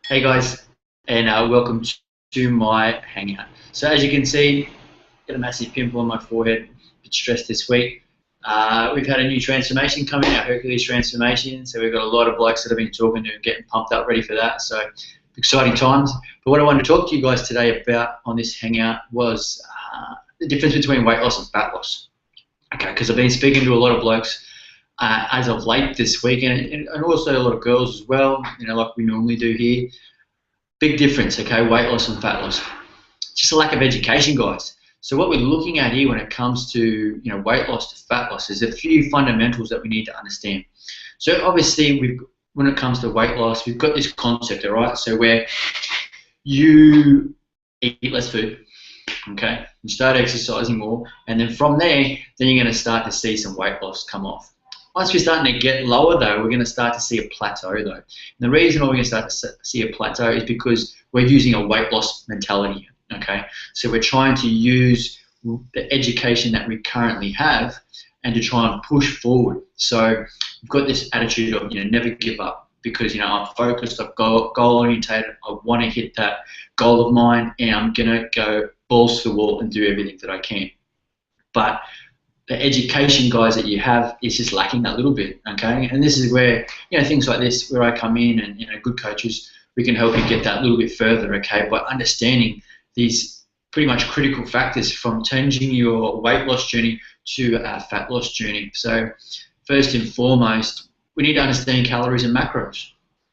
Hey guys, and welcome to my hangout. So as you can see, got a massive pimple on my forehead. A bit stressed this week. We've had a new transformation coming, our Hercules transformation. So we've got a lot of blokes that have been talking to and getting pumped up, ready for that. So exciting times. But what I wanted to talk to you guys today about on this hangout was the difference between weight loss and fat loss. Okay, because I've been speaking to a lot of blokes as of late this week, and also a lot of girls as well. Like we normally do here. Big difference, okay, weight loss and fat loss. Just a lack of education, guys. So what we're looking at here when it comes to weight loss to fat loss is a few fundamentals that we need to understand. So obviously, when it comes to weight loss, we've got this concept, all right? So where you eat less food, okay? You start exercising more, and then from there, then you're going to start to see some weight loss come off. Once we're starting to get lower, though, we're going to start to see a plateau, though. And the reason why we're going to start to see a plateau is because we're using a weight loss mentality, okay? So we're trying to use the education that we currently have and to try and push forward. So we've got this attitude of, never give up because, I'm focused, I'm goal-orientated, I want to hit that goal of mine, and I'm going to go balls to the wall and do everything that I can. But the education, guys, that you have is just lacking that little bit, okay? And this is where, things like this, where I come in and, good coaches, we can help you get that little bit further, okay, by understanding these pretty much critical factors from changing your weight loss journey to a fat loss journey. So first and foremost, we need to understand calories and macros.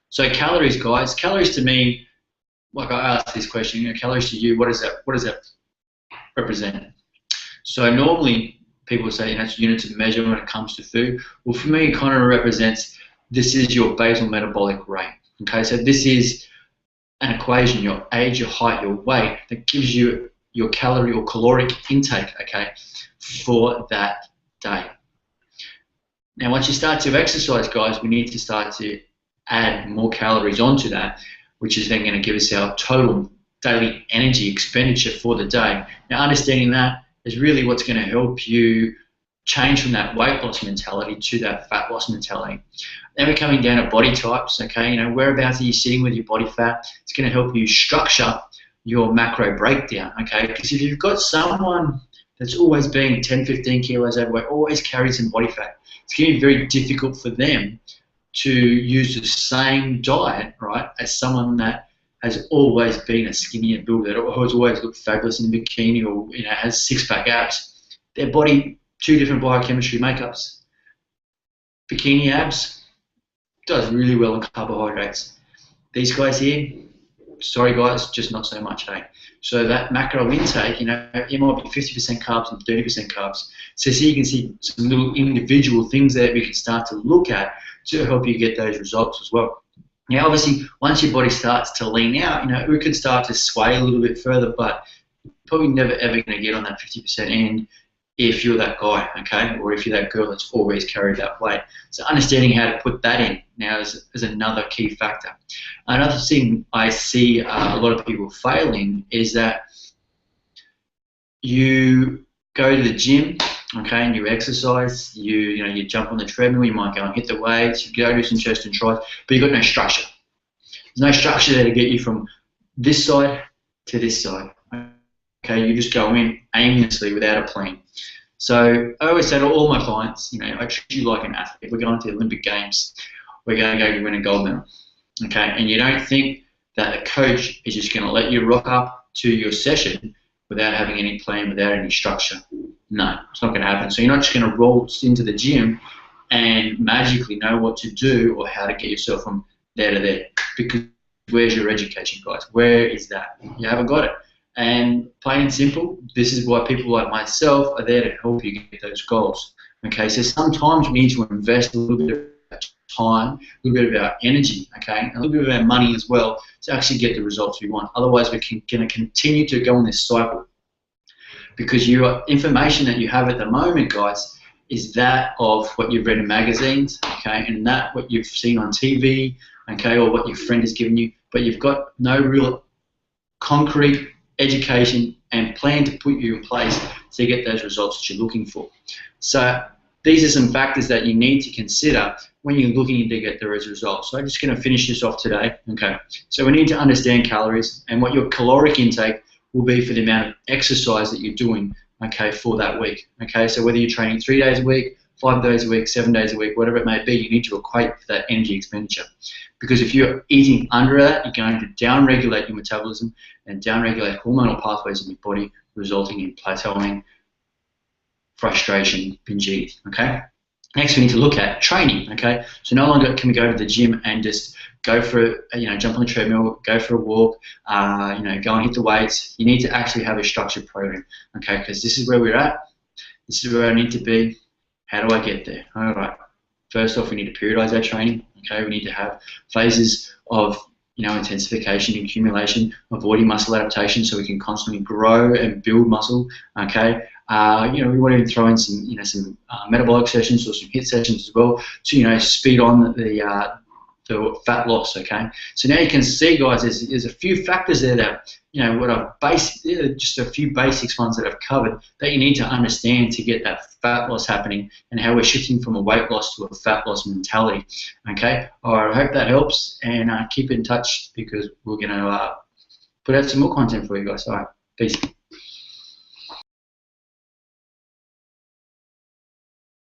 So calories, guys, calories to me, like I asked this question, calories to you, what does that represent? So normally, people say it's units of measure when it comes to food. Well, for me, it kind of represents this is your basal metabolic rate. Okay, so this is an equation, your age, your height, your weight, that gives you your calorie or caloric intake, okay, for that day. Now, once you start to exercise, guys, we need to start to add more calories onto that, which is then going to give us our total daily energy expenditure for the day. Now, understanding that is really what's going to help you change from that weight loss mentality to that fat loss mentality. Then we're coming down to body types, okay? Whereabouts are you sitting with your body fat? It's going to help you structure your macro breakdown, okay? Because if you've got someone that's always been 10, 15 kilos overweight, always carries some body fat, it's going to be very difficult for them to use the same diet, right, as someone that has always been a skinnier builder, that has always looked fabulous in a bikini, or has six-pack abs. Their body, two different biochemistry makeups. Bikini abs does really well in carbohydrates. These guys here, sorry guys, just not so much, hey. So that macro intake, it might be 50% carbs and 30% carbs. So you can see some little individual things that we can start to look at to help you get those results as well. Now, obviously, once your body starts to lean out, we could start to sway a little bit further, but probably never ever going to get on that 50% end if you're that guy, okay, or if you're that girl that's always carried that weight. So understanding how to put that in now is another key factor. Another thing I see a lot of people failing is that you go to the gym, okay, and you exercise, you jump on the treadmill, you might go and hit the weights, you go do some chest and tries, but you've got no structure. There's no structure there to get you from this side to this side. Okay, you just go in aimlessly without a plan. So I always say to all my clients, I treat you like an athlete. We're going to the Olympic Games. We're going to go win a gold medal. Okay, and you don't think that a coach is just going to let you rock up to your session without having any plan, without any structure. No, it's not going to happen. So you're not just going to roll into the gym and magically know what to do or how to get yourself from there to there. Because where's your education, guys? Where is that? You haven't got it. And plain and simple, this is why people like myself are there to help you get those goals. Okay, so sometimes we need to invest a little bit of time, a little bit of our energy, okay, and a little bit of our money as well to actually get the results we want. Otherwise, we're going to continue to go on this cycle because your information that you have at the moment, guys, is that of what you've read in magazines, okay, and that what you've seen on TV, okay, or what your friend has given you, but you've got no real concrete education and plan to put you in place to get those results that you're looking for. So these are some factors that you need to consider when you're looking to get the results. So I'm just going to finish this off today. Okay, so we need to understand calories and what your caloric intake will be for the amount of exercise that you're doing, okay, for that week. Okay, so whether you're training 3 days a week, 5 days a week, 7 days a week, whatever it may be, you need to equate for that energy expenditure. Because if you're eating under that, you're going to downregulate your metabolism and downregulate hormonal pathways in your body, resulting in plateauing, frustration, binge eating, okay? Next, we need to look at training, okay? So no longer can we go to the gym and just go for, jump on the treadmill, go for a walk, go and hit the weights. You need to actually have a structured program, okay? Because this is where we're at. This is where I need to be. How do I get there? All right. First off, we need to periodize our training, okay? We need to have phases of, intensification, accumulation, avoiding muscle adaptation so we can constantly grow and build muscle, okay? We want to throw in some metabolic sessions or some HIIT sessions as well to speed on the fat loss. Okay, so now you can see, guys, there's a few factors there that what I've just a few basics ones that I've covered that you need to understand to get that fat loss happening and how we're shifting from a weight loss to a fat loss mentality. Okay, all right, I hope that helps, and keep in touch because we're going to put out some more content for you guys. All right, peace.